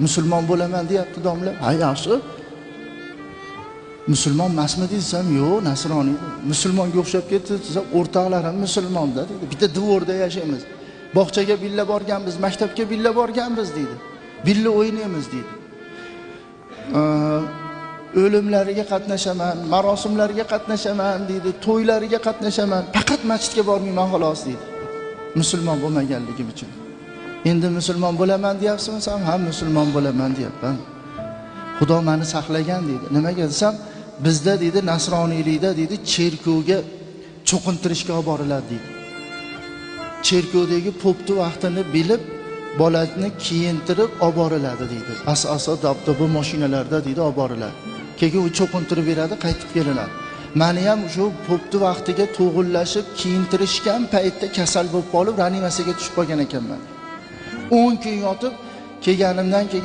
Musulmon bo'laman deyapti domla. Ha, yaxshi. Musulmon emasmi desam, yo'q, nasroniy. Musulmonga o'xshab ketdi desam, o'rtoqlarim musulmonda dedi. Bitta dvorda yashaymiz. Bog'chaga billa borganmiz, maktabga billa borganmiz dedi. Billa o'ynaymiz dedi. O'limlariga qatnashaman, marosimlariga qatnashaman dedi, to'ylariga qatnashaman, faqat masjidga bormayman xolos dedi. Musulmon bo'lmaganligim uchun. Endi musulmon bo'laman deyapsizmi? Ham musulmon bo'laman deyapman. Xudo meni saqlagan dedi. Nimaga desam, bizda dedi nasroniylikda dedi cherkovga cho'qintirishga olib boriladi dedi. Cherkovdagi popni vaqtini bilib bolani kiyintirib olib boriladi dedi. Asoso dabdaba mashinalarda dedi olib boriladi. Keyin u cho'qintirib beradi, qaytib kelinadi. Meni ham shu popni vaqtiga to'g'illashib kiyintirishgan paytda kasal bo'lib qolib, reanimasiyaga tushib qolgan ekanman. 10 kun yotib kelganimdan keyin